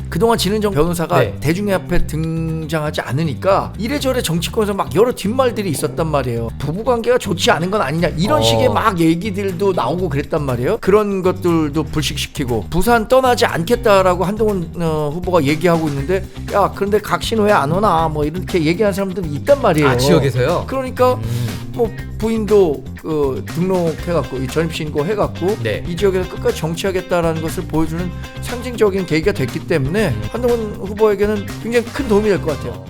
그동안 진은정 변호사가 네. 대중의 앞에 등장하지 않으니까 이래저래 정치권에서 막 여러 뒷말들이 있었단 말이에요. 부부관계가 좋지 않은 건 아니냐 이런 식의 막 얘기들도 나오고 그랬단 말이에요. 그런 것들도 불식시키고 부산 떠나지 않겠다라고 한동훈 후보가 얘기하고 있는데 야 그런데 각신 왜 안 오나 뭐 이렇게 얘기하는 사람들이 있단 말이에요. 아, 지역에서요? 그러니까 뭐 부인도 등록해갖고 이 전입신고 해갖고 네. 이 지역에서 끝까지 정치하겠다라는 것을 보여주는 상징적인 계기가 됐기 때문에 한동훈 후보에게는 굉장히 큰 도움이 될 것 같아요.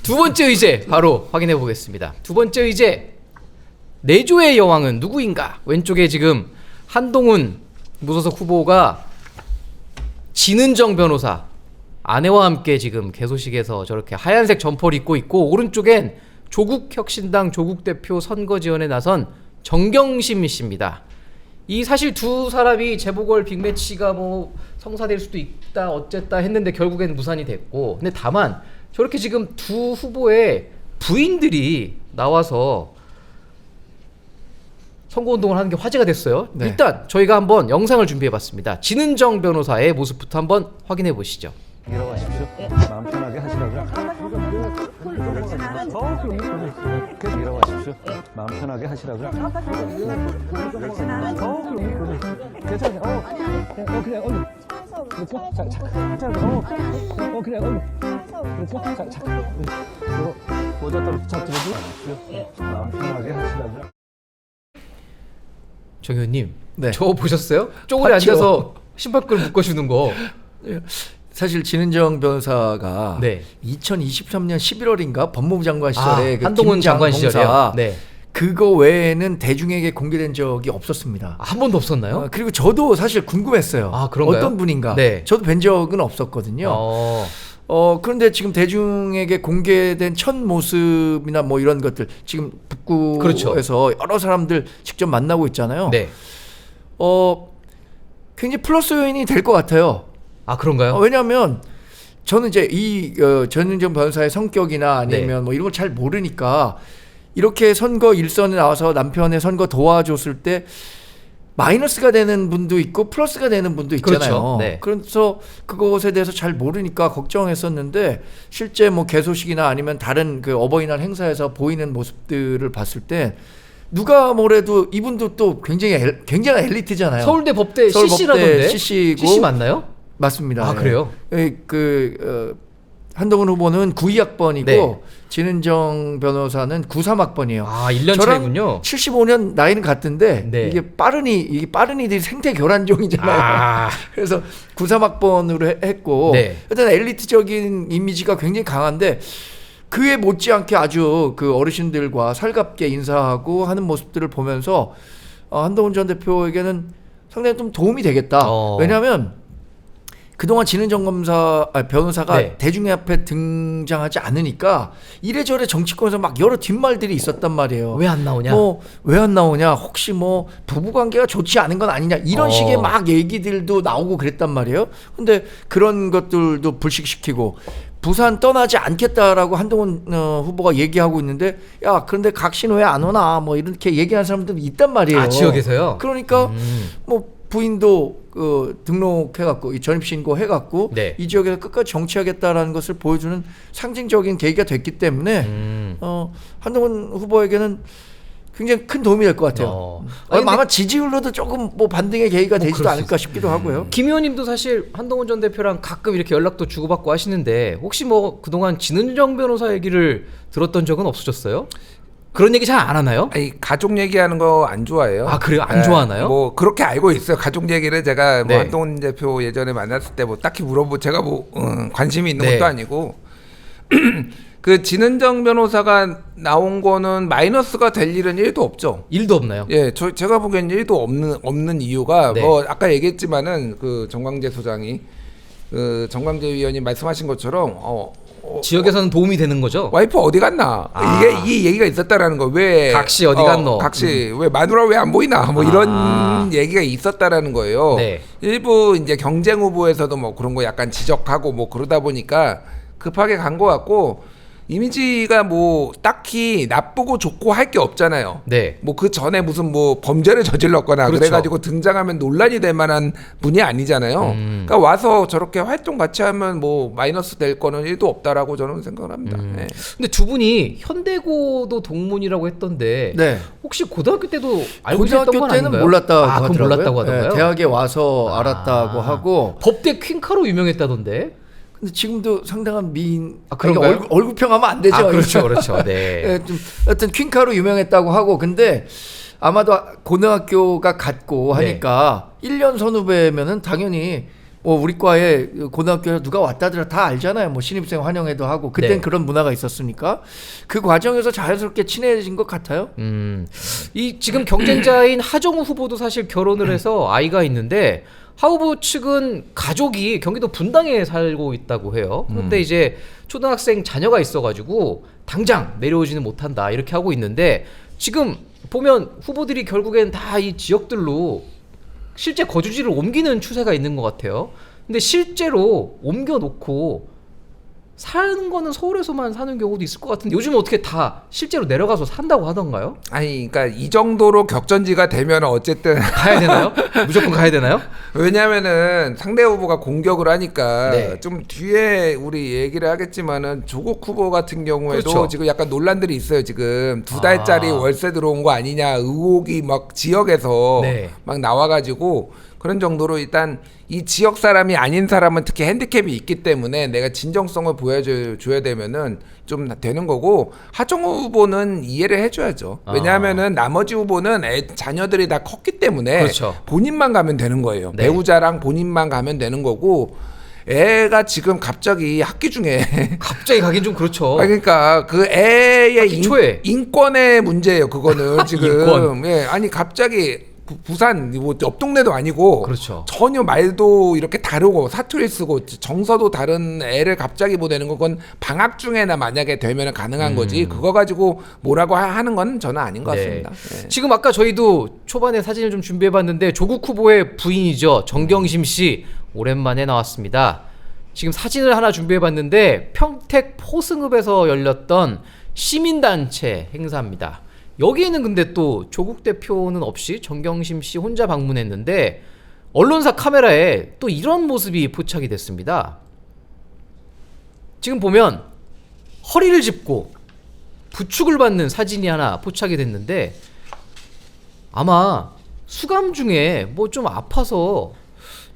두 번째 의제 바로 확인해 보겠습니다. 두 번째 의제, 내조의 여왕은 누구인가? 왼쪽에 지금 한동훈 무소속 후보가 진은정 변호사 아내와 함께 지금 개소식에서 저렇게 하얀색 점퍼를 입고 있고, 오른쪽엔 조국혁신당 조국 대표 선거 지원에 나선 정경심 씨입니다. 이 사실 두 사람이 재보궐 빅매치가 뭐 성사될 수도 있다 어쨌다 했는데 결국엔 무산이 됐고, 근데 다만 저렇게 지금 두 후보의 부인들이 나와서 선거운동을 하는 게 화제가 됐어요. 네. 일단 저희가 한번 영상을 준비해봤습니다. 진은정 변호사의 모습부터 한번 확인해 보시죠. 일어나십시오. 마음 편하게 하시라고요. 일어나십시오. 마음 편하게 하시라고요. 괜찮아요. 그래, 그렇죠? 그래, 그렇죠? 모자 떨어뜨려주십시오. 마음 편하게 하시라고요. 정 의원님, 네. 저 보셨어요? 쪼그려 봤죠. 앉아서 신발끈 묶어주는 거. 사실 진은정 변호사가 네. 2023년 11월인가 법무부 장관 시절에 그 한동훈 김장 장관 시절에요. 공사 네. 그거 외에는 대중에게 공개된 적이 없었습니다. 한 번도 없었나요? 그리고 저도 사실 궁금했어요. 아, 그런가요? 어떤 분인가. 네. 저도 뵌 적은 없었거든요. 그런데 지금 대중에게 공개된 첫 모습이나 뭐 이런 것들 지금 북구에서 그렇죠. 여러 사람들 직접 만나고 있잖아요. 네. 굉장히 플러스 요인이 될 것 같아요. 아, 그런가요? 왜냐하면 저는 이제 이 전은정 변호사의 성격이나 아니면 네. 뭐 이런 걸 잘 모르니까 이렇게 선거 일선에 나와서 남편의 선거 도와줬을 때 마이너스가 되는 분도 있고 플러스가 되는 분도 있잖아요. 그렇죠. 네. 그래서 그것에 대해서 잘 모르니까 걱정했었는데 실제 뭐 개소식이나 아니면 다른 그 어버이날 행사에서 보이는 모습들을 봤을 때 누가 뭐래도 이분도 또 굉장히 엘리트잖아요. 서울대 법대 서울 CC라던데. 법대 CC고 CC 맞나요? 맞습니다. 아, 그래요? 한동훈 후보는 92학번이고 네. 진은정 변호사는 93학번이에요. 아, 1년 차이군요. 75년 나이는 같은데 네. 이게 빠른이들이 생태 교란종이잖아요. 아. 그래서 93학번으로 했고 네. 일단 엘리트적인 이미지가 굉장히 강한데 그에 못지않게 아주 그 어르신들과 살갑게 인사하고 하는 모습들을 보면서 한동훈 전 대표에게는 상당히 좀 도움이 되겠다. 왜냐하면 그동안 진은정 변호사가 네. 대중의 앞에 등장하지 않으니까 이래저래 정치권에서 막 여러 뒷말들이 있었단 말이에요. 왜 안 나오냐? 뭐 왜 안 나오냐? 혹시 뭐 부부관계가 좋지 않은 건 아니냐? 이런 식의 막 얘기들도 나오고 그랬단 말이에요. 근데 그런 것들도 불식시키고 부산 떠나지 않겠다라고 한동훈 후보가 얘기하고 있는데 야 그런데 각신 왜 안 오나? 뭐 이렇게 얘기하는 사람들이 있단 말이에요. 아, 지역에서요? 그러니까 뭐 부인도 등록해갖고 이 전입신고 해갖고 네. 이 지역에서 끝까지 정치하겠다라는 것을 보여주는 상징적인 계기가 됐기 때문에 한동훈 후보에게는 굉장히 큰 도움이 될 것 같아요. 아마 지지율로도 조금 뭐 반등의 계기가 되지도 않을까 싶기도 하고요. 김 의원님도 사실 한동훈 전 대표랑 가끔 이렇게 연락도 주고받고 하시는데 혹시 뭐 그동안 진은정 변호사 얘기를 들었던 적은 없으셨어요? 그런 얘기 잘 안 하나요? 아니, 가족 얘기하는 거 안 좋아해요. 아, 그래요? 안 좋아하나요? 뭐 그렇게 알고 있어요. 가족 얘기를 제가 네. 뭐 한동훈 대표 예전에 만났을 때 뭐 딱히 제가 뭐 관심이 있는 네. 것도 아니고 그 진은정 변호사가 나온 거는 마이너스가 될 일은 1도 없죠. 일도 없나요? 예, 제가 보기엔 1도 없는 이유가 네. 뭐 아까 얘기했지만은 그 정광재 소장이 그 정광재 위원이 말씀하신 것처럼 지역에서는 도움이 되는 거죠? 와이프 어디 갔나? 이게 이 얘기가 있었다라는 거. 왜 각시 어디 갔노? 각시 왜 마누라 왜 안 보이나? 뭐 이런 얘기가 있었다라는 거예요. 네. 일부 이제 경쟁 후보에서도 뭐 그런 거 약간 지적하고 뭐 그러다 보니까 급하게 간 것 같고 이미지가 뭐 딱히 나쁘고 좋고 할 게 없잖아요. 네. 뭐 그 전에 무슨 뭐 범죄를 저질렀거나 그렇죠. 그래가지고 등장하면 논란이 될 만한 분이 아니잖아요. 그러니까 와서 저렇게 활동 같이 하면 뭐 마이너스 될 거는 1도 없다라고 저는 생각을 합니다. 네. 근데 두 분이 현대고도 동문이라고 했던데 네. 혹시 고등학교 때도 알고 있었던 고등학교 건 때는 아닌가요? 몰랐다고 아, 그건 하더라고요. 몰랐다고 하던가요? 네, 대학에 와서 알았다고 하고. 법대 퀸카로 유명했다던데. 근데 지금도 상당한 미인. 아, 그런가요? 얼굴평하면 안 되죠. 아, 그렇죠, 그렇죠. 네. 예, 좀 어떤 퀸카로 유명했다고 하고, 근데 아마도 고등학교가 같고 하니까 1년 선후배면은 당연히 뭐 우리 과에 고등학교에 누가 왔다더라 다 알잖아요. 뭐 신입생 환영회도 하고 그땐 네. 그런 문화가 있었으니까 그 과정에서 자연스럽게 친해진 것 같아요. 이 지금 경쟁자인 하정우 후보도 사실 결혼을 해서 아이가 있는데 하 후보 측은 가족이 경기도 분당에 살고 있다고 해요. 그런데 이제 초등학생 자녀가 있어가지고 당장 내려오지는 못한다 이렇게 하고 있는데 지금 보면 후보들이 결국엔 다 이 지역들로 실제 거주지를 옮기는 추세가 있는 것 같아요. 근데 실제로 옮겨놓고 사는 거는 서울에서만 사는 경우도 있을 것 같은데 요즘 어떻게 다 실제로 내려가서 산다고 하던가요? 아니, 그러니까 이 정도로 격전지가 되면 어쨌든 가야 되나요? 무조건 가야 되나요? 왜냐면은 상대 후보가 공격을 하니까 네. 좀 뒤에 우리 얘기를 하겠지만은 조국 후보 같은 경우에도 그렇죠. 지금 약간 논란들이 있어요. 지금 2달짜리 월세 들어온 거 아니냐 의혹이 막 지역에서 네. 막 나와가지고 그런 정도로 일단 이 지역 사람이 아닌 사람은 특히 핸디캡이 있기 때문에 내가 진정성을 보여줘야 되면은 좀 되는 거고 하정우 후보는 이해를 해줘야죠. 왜냐하면은 나머지 후보는 자녀들이 다 컸기 때문에 그렇죠. 본인만 가면 되는 거예요. 네. 배우자랑 본인만 가면 되는 거고 애가 지금 갑자기 학기 중에 갑자기 가긴 좀 그렇죠. 아 그러니까 그 애의 학기 초에. 인권의 문제예요. 그거는 지금 인권. 예 아니 갑자기 부산 뭐 옆 동네도 아니고 그렇죠. 전혀 말도 이렇게 다르고 사투리 쓰고 정서도 다른 애를 갑자기 보내는 건 방학 중에나 만약에 되면 가능한 거지 그거 가지고 뭐라고 하는 건 저는 아닌 것 같습니다. 예. 지금 아까 저희도 초반에 사진을 좀 준비해봤는데 조국 후보의 부인이죠. 정경심 씨 오랜만에 나왔습니다. 지금 사진을 하나 준비해봤는데 평택 포승읍에서 열렸던 시민단체 행사입니다. 여기에는 근데 또 조국 대표는 없이 정경심 씨 혼자 방문했는데 언론사 카메라에 또 이런 모습이 포착이 됐습니다. 지금 보면 허리를 짚고 부축을 받는 사진이 하나 포착이 됐는데 아마 수감 중에 뭐 좀 아파서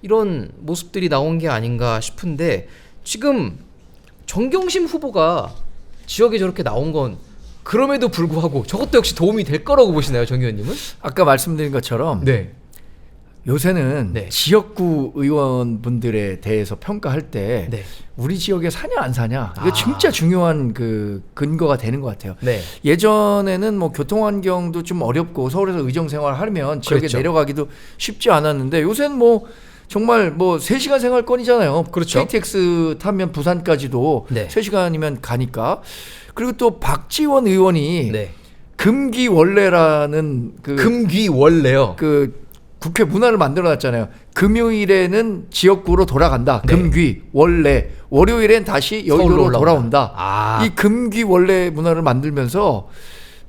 이런 모습들이 나온 게 아닌가 싶은데 지금 정경심 후보가 지역에 저렇게 나온 건 그럼에도 불구하고 저것도 역시 도움이 될 거라고 보시나요, 정 의원님은? 아까 말씀드린 것처럼 네. 요새는 네. 지역구 의원분들에 대해서 평가할 때 네. 우리 지역에 사냐 안 사냐 이게 진짜 중요한 그 근거가 되는 것 같아요. 네. 예전에는 뭐 교통 환경도 좀 어렵고 서울에서 의정 생활하면 지역에 그렇죠. 내려가기도 쉽지 않았는데 요새는 뭐 정말 뭐 3시간 생활권이잖아요. 그렇죠. KTX 타면 부산까지도 네. 3시간이면 가니까. 그리고 또 박지원 의원이 네. 금기원래라는 그 금귀원래요. 그 국회 문화를 만들어놨잖아요. 금요일에는 지역구로 돌아간다. 네. 금귀 원래 월요일엔 다시 서울로 여의도로 올라온다. 돌아온다. 아. 이 금귀 원래 문화를 만들면서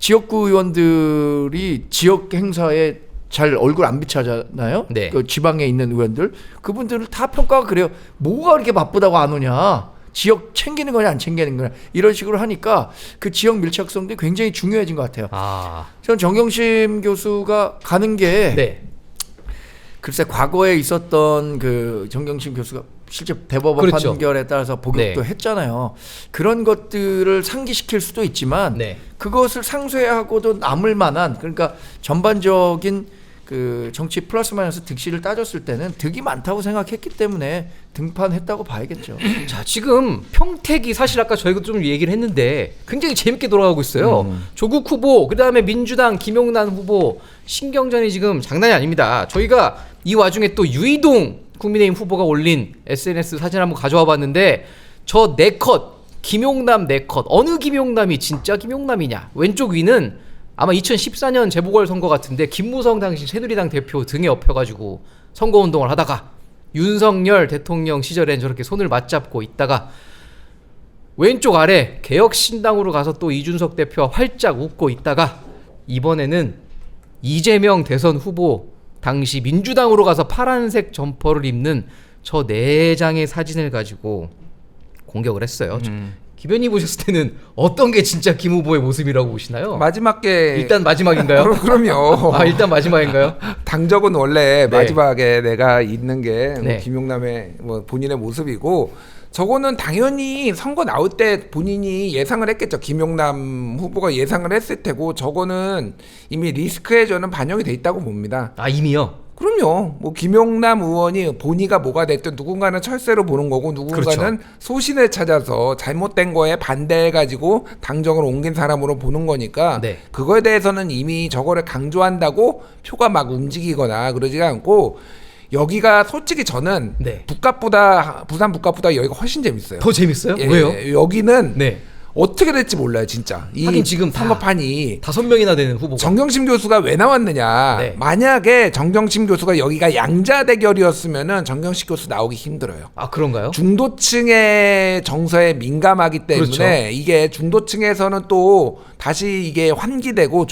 지역구 의원들이 지역 행사에 잘 얼굴 안 비치잖아요. 네. 그 지방에 있는 의원들 그분들을 다 평가가 그래요. 뭐가 그렇게 바쁘다고 안 오냐. 지역 챙기는 거냐 안 챙기는 거냐 이런 식으로 하니까 그 지역 밀착성도 굉장히 중요해진 것 같아요. 아. 저는 정경심 교수가 가는 게 네. 글쎄 과거에 있었던 그 정경심 교수가 실제 대법원 그렇죠. 판결에 따라서 복역도 네. 했잖아요. 그런 것들을 상기시킬 수도 있지만 네. 그것을 상쇄하고도 남을 만한 그러니까 전반적인 그 정치 플러스 마이너스 득실을 따졌을 때는 득이 많다고 생각했기 때문에 등판했다고 봐야겠죠. 자, 지금 평택이 사실 아까 저희가 좀 얘기를 했는데 굉장히 재밌게 돌아가고 있어요. 조국 후보, 그다음에 민주당 김용남 후보 신경전이 지금 장난이 아닙니다. 저희가 이 와중에 또 유이동 국민의힘 후보가 올린 SNS 사진 한번 가져와 봤는데 저 4컷 김용남 4컷 어느 김용남이 진짜 김용남이냐? 왼쪽 위는 아마 2014년 재보궐선거 같은데 김무성 당시 새누리당 대표 등에 업혀가지고 선거운동을 하다가 윤석열 대통령 시절엔 저렇게 손을 맞잡고 있다가 왼쪽 아래 개혁신당으로 가서 또 이준석 대표와 활짝 웃고 있다가 이번에는 이재명 대선 후보 당시 민주당으로 가서 파란색 점퍼를 입는 저 4장의 사진을 가지고 공격을 했어요. 김 의원님 보셨을 때는 어떤 게 진짜 김 후보의 모습이라고 보시나요? 마지막 게 일단 마지막인가요? 그럼요. 아, 일단 마지막인가요? 당적은 원래 네. 마지막에 내가 있는 게 네. 김용남의 본인의 모습이고 저거는 당연히 선거 나올 때 본인이 예상을 했겠죠. 김용남 후보가 예상을 했을 테고 저거는 이미 리스크에 저는 반영이 돼 있다고 봅니다. 아, 이미요? 그럼요. 김용남 의원이 본의가 뭐가 됐든 누군가는 철새로 보는 거고 누군가는 그렇죠. 소신을 찾아서 잘못된 거에 반대해가지고 당정을 옮긴 사람으로 보는 거니까 네. 그거에 대해서는 이미 저거를 강조한다고 표가 막 움직이거나 그러지가 않고 여기가 솔직히 저는 네. 부산 북값보다 여기가 훨씬 재밌어요. 더 재밌어요? 예, 왜요? 여기는 네. 어떻게 될지 몰라요, 진짜. 이 하긴 지금 선거판이 5명이나 되는 후보가. 정경심 교수가 왜 나왔느냐. 네. 만약에 정경심 교수가 여기가 양자 대결이었으면은 정경심 교수 나오기 힘들어요. 아, 그런가요? 중도층의 정서에 민감하기 때문에 그렇죠. 이게 중도층에서는 또 다시 이게 환기되고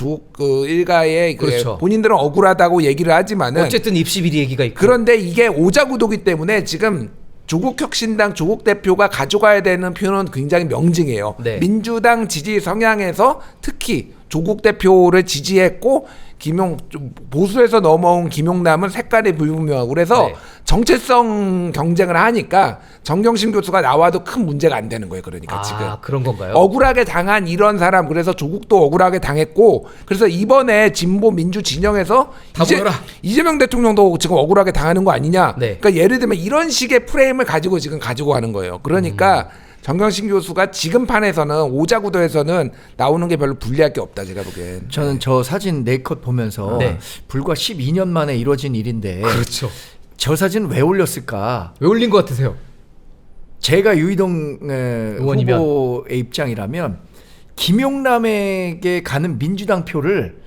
일가의 그렇죠. 본인들은 억울하다고 얘기를 하지만은 어쨌든 입시 비리 얘기가 있고. 그런데 이게 오자구도기 때문에 지금 조국혁신당 조국 대표가 가져가야 되는 표는 굉장히 명징해요. 네. 민주당 지지 성향에서 특히 조국 대표를 지지했고 보수에서 넘어온 김용남은 색깔이 불분명하고 그래서 네. 정체성 경쟁을 하니까 정경심 교수가 나와도 큰 문제가 안 되는 거예요. 그러니까 지금 그런 건가요? 억울하게 당한 이런 사람 그래서 조국도 억울하게 당했고 그래서 이번에 진보 민주 진영에서 다 모여라. 이재명 대통령도 지금 억울하게 당하는 거 아니냐. 네. 그러니까 예를 들면 이런 식의 프레임을 가지고 지금 가지고 가는 거예요. 그러니까 정경심 교수가 지금 판에서는 오자구도에서는 나오는 게 별로 불리할 게 없다 제가 보기엔. 저는 저 사진 4컷 보면서 네. 불과 12년 만에 이루어진 일인데 그렇죠. 저 사진 왜 올렸을까? 왜 올린 것 같으세요? 제가 유이동 의원이면? 후보의 입장이라면 김용남에게 가는 민주당 표를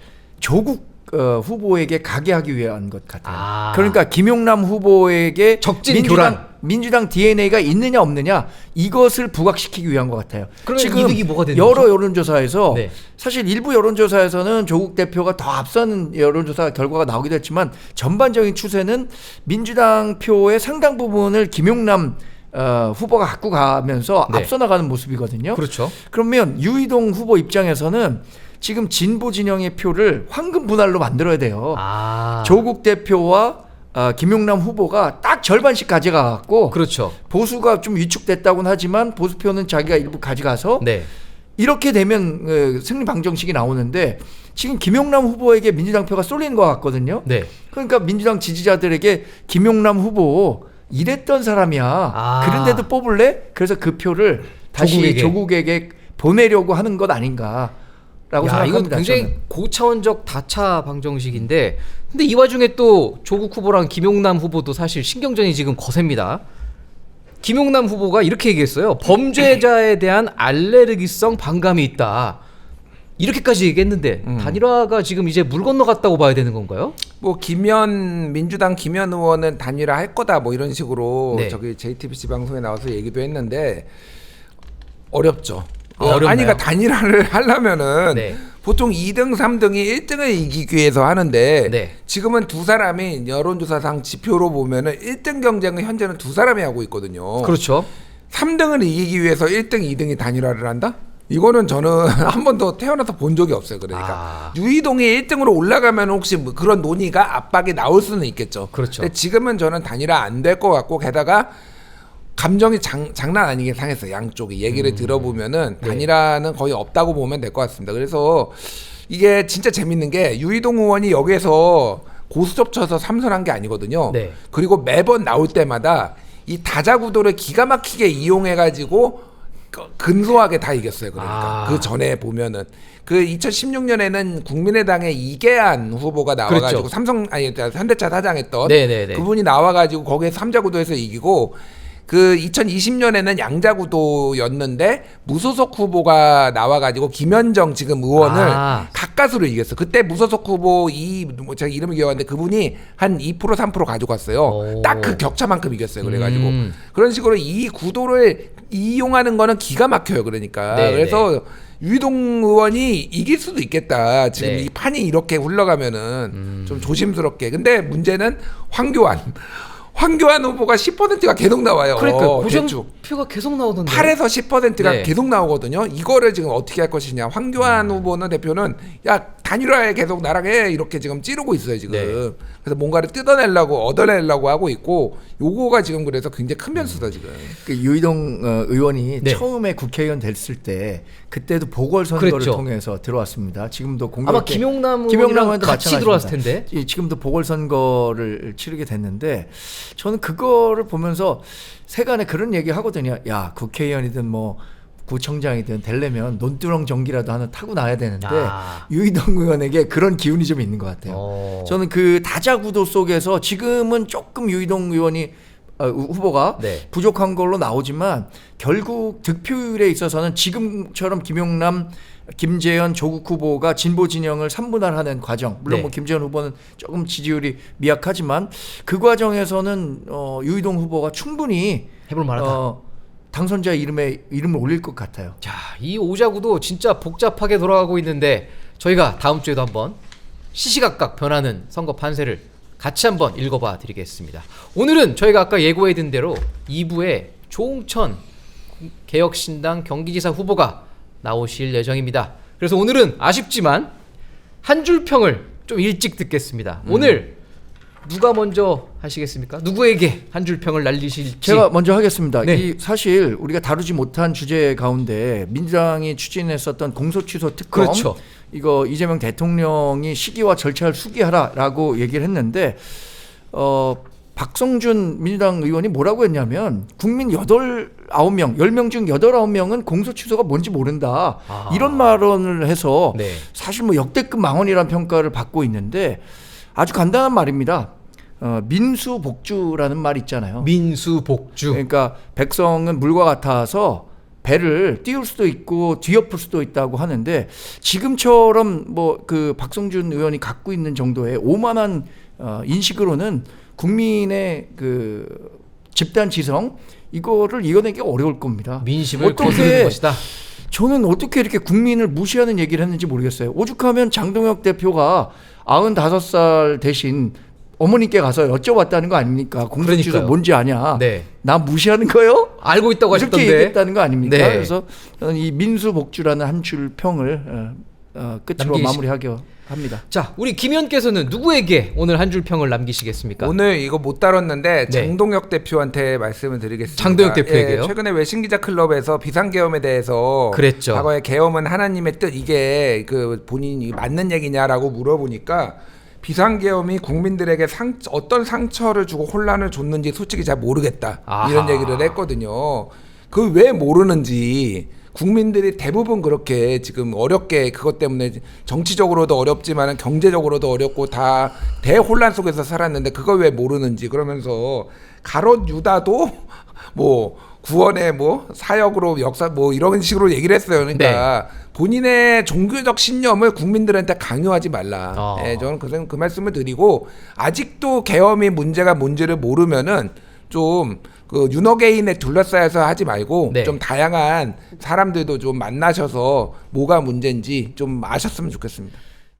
조국 후보에게 가게 하기 위한 것 같아요. 그러니까 김용남 후보에게 적진 교란. 민주당 DNA가 있느냐 없느냐 이것을 부각시키기 위한 것 같아요. 그러면 지금 이득이 뭐가 되는 여러 거죠? 여론조사에서 네. 사실 일부 여론조사에서는 조국 대표가 더 앞서는 여론조사 결과가 나오기도 했지만 전반적인 추세는 민주당 표의 상당 부분을 김용남 후보가 갖고 가면서 네. 앞서 나가는 모습이거든요. 그렇죠. 그러면 유이동 후보 입장에서는 지금 진보 진영의 표를 황금 분할로 만들어야 돼요. 조국 대표와 김용남 후보가 딱 절반씩 가져가갖고 그렇죠. 보수가 좀 위축됐다고는 하지만 보수표는 자기가 일부 가져가서 네. 이렇게 되면 승리 방정식이 나오는데 지금 김용남 후보에게 민주당 표가 쏠리는 것 같거든요. 네. 그러니까 민주당 지지자들에게 김용남 후보 이랬던 사람이야. 그런데도 뽑을래? 그래서 그 표를 다시 조국에게 보내려고 하는 것 아닌가. 라고 생각합니다. 이건 굉장히 저는. 고차원적 다차 방정식인데 근데 이 와중에 또 조국 후보랑 김용남 후보도 사실 신경전이 지금 거셉니다. 김용남 후보가 이렇게 얘기했어요. 범죄자에 대한 알레르기성 반감이 있다. 이렇게까지 얘기했는데 단일화가 지금 이제 물 건너갔다고 봐야 되는 건가요? 민주당 김현 의원은 단일화 할 거다 뭐 이런 식으로 네. 저기 JTBC 방송에 나와서 얘기도 했는데 어렵죠. 어렵나요? 아니 그러니까 단일화를 하려면은 네. 보통 2등, 3등이 1등을 이기기 위해서 하는데 네. 지금은 두 사람이 여론조사상 지표로 보면은 1등 경쟁은 현재는 두 사람이 하고 있거든요. 그렇죠. 3등을 이기기 위해서 1등, 2등이 단일화를 한다? 이거는 저는 한 번도 태어나서 본 적이 없어요. 그러니까 유이동이 1등으로 올라가면 혹시 뭐 그런 논의가 압박이 나올 수는 있겠죠. 그렇죠. 근데 지금은 저는 단일화 안 될 것 같고 게다가 감정이 장난 아니게 상했어요. 양쪽이 얘기를 들어보면은 단일화는 거의 없다고 보면 될 것 같습니다. 그래서 이게 진짜 재밌는 게 유이동 의원이 여기에서 고수접 쳐서 삼선한 게 아니거든요. 네. 그리고 매번 나올 때마다 이 다자구도를 기가 막히게 이용해가지고 근소하게 다 이겼어요. 그러니까 그 전에 보면은 그 2016년에는 국민의당의 이계한 후보가 나와가지고 그랬죠. 현대차 사장했던 네네네. 그분이 나와가지고 거기에 삼자구도에서 이기고 그 2020년에는 양자구도였는데 무소속 후보가 나와가지고 김현정 지금 의원을 가까스로 이겼어. 그때 무소속 후보 제가 이름을 기억하는데 그분이 한 2% 3% 가져갔어요. 딱 그 격차만큼 이겼어요. 그래가지고 그런 식으로 이 구도를 이용하는 거는 기가 막혀요. 그러니까 네, 그래서 유이동 의원이 이길 수도 있겠다. 지금 네. 이 판이 이렇게 흘러가면은 좀 조심스럽게. 근데 문제는 황교안 후보가 10%가 계속 나와요. 그러니까 대충. 고정표가 계속 나오던데. 8에서 10%가 네. 계속 나오거든요. 이거를 지금 어떻게 할 것이냐. 황교안 후보는 대표는 야 단일화에 계속 나랑 해 이렇게 지금 찌르고 있어요 지금. 네. 그래서 뭔가를 뜯어내려고 얻어내려고 하고 있고 요거가 지금 그래서 굉장히 큰 변수다 지금. 그 유이동 의원이 네. 처음에 국회의원 됐을 때 그때도 보궐선거를 그랬죠. 통해서 들어왔습니다. 지금도 아마 공교롭게 김용남 김용남 의원이랑 의원도 같이 마찬가지입니다. 들어왔을 텐데. 예, 지금도 보궐선거를 치르게 됐는데 저는 그거를 보면서 세간에 그런 얘기 하거든요. 야 국회의원이든 뭐 구청장이든 되려면 논두렁 전기라도 하나 타고 나야 되는데 아. 유이동 의원에게 그런 기운이 좀 있는 것 같아요. 저는 그 다자구도 속에서 지금은 조금 유이동 의원이 후보가 네. 부족한 걸로 나오지만 결국 득표율에 있어서는 지금처럼 김용남, 김재현, 조국 후보가 진보 진영을 3분할하는 과정. 물론 네. 뭐 김재현 후보는 조금 지지율이 미약하지만 그 과정에서는 유이동 후보가 충분히 해볼 만하다. 당선자 이름을 올릴 것 같아요. 자, 이 오자구도 진짜 복잡하게 돌아가고 있는데 저희가 다음 주에도 한번 시시각각 변하는 선거 판세를 같이 한번 읽어봐 드리겠습니다. 오늘은 저희가 아까 예고해둔 대로 2부에 조홍천 개혁신당 경기지사 후보가 나오실 예정입니다. 그래서 오늘은 아쉽지만 한 줄 평을 좀 일찍 듣겠습니다. 오늘 누가 먼저 하시겠습니까? 누구에게 한 줄 평을 날리실지. 제가 먼저 하겠습니다. 네. 이 사실 우리가 다루지 못한 주제 가운데 민주당이 추진했었던 공소취소 특검, 그렇죠. 이거 이재명 대통령이 시기와 절차를 수기하라라고 얘기를 했는데 박성준 민주당 의원이 뭐라고 했냐면 국민 9명, 10명 중 8, 9명은 공소취소가 뭔지 모른다. 아. 이런 발언을 해서 네. 사실 뭐 역대급 망언이라는 평가를 받고 있는데 아주 간단한 말입니다. 민수복주라는 말 있잖아요. 민수복주. 그러니까 백성은 물과 같아서 배를 띄울 수도 있고 뒤엎을 수도 있다고 하는데 지금처럼 뭐 그 박성준 의원이 갖고 있는 정도의 오만한 인식으로는 국민의 그 집단 지성 이거를 이겨내기가 어려울 겁니다. 민심을 거스르는 것이다. 저는 어떻게 이렇게 국민을 무시하는 얘기를 했는지 모르겠어요. 오죽하면 장동혁 대표가 95살 대신 어머니께 가서 여쭤봤다는 거 아닙니까? 공소취소 그러니까요. 뭔지 아냐? 네. 나 무시하는 거요? 알고 있다고 이렇게 하셨던데. 얘기했다는 거 아닙니까? 네. 그래서 저는 이 민수복주라는 한 줄 평을 끝으로 마무리하려 합니다. 자, 우리 김 의원께서는 누구에게 오늘 한 줄 평을 남기시겠습니까? 오늘 이거 못 다뤘는데 네. 장동혁 대표한테 말씀을 드리겠습니다. 장동혁 대표에게요? 예, 최근에 외신기자 클럽에서 비상계엄에 대해서 그랬죠. 과거에 계엄은 하나님의 뜻 이게 그 본인이 맞는 얘기냐라고 물어보니까 비상계엄이 국민들에게 어떤 상처를 주고 혼란을 줬는지 솔직히 잘 모르겠다. 아하. 이런 얘기를 했거든요. 그 왜 모르는지 국민들이 대부분 그렇게 지금 어렵게 그것 때문에 정치적으로도 어렵지만 경제적으로도 어렵고 다 대혼란 속에서 살았는데 그걸 왜 모르는지 그러면서 가롯 유다도 뭐 구원의 뭐 사역으로 역사 뭐 이런 식으로 얘기를 했어요. 그러니까 본인의 종교적 신념을 국민들한테 강요하지 말라. 예, 저는 그 말씀을 드리고 아직도 계엄이 문제가 뭔지를 모르면은 좀 그 윤호개인에 둘러싸여서 하지 말고 네. 좀 다양한 사람들도 좀 만나셔서 뭐가 문제인지 좀 아셨으면 좋겠습니다.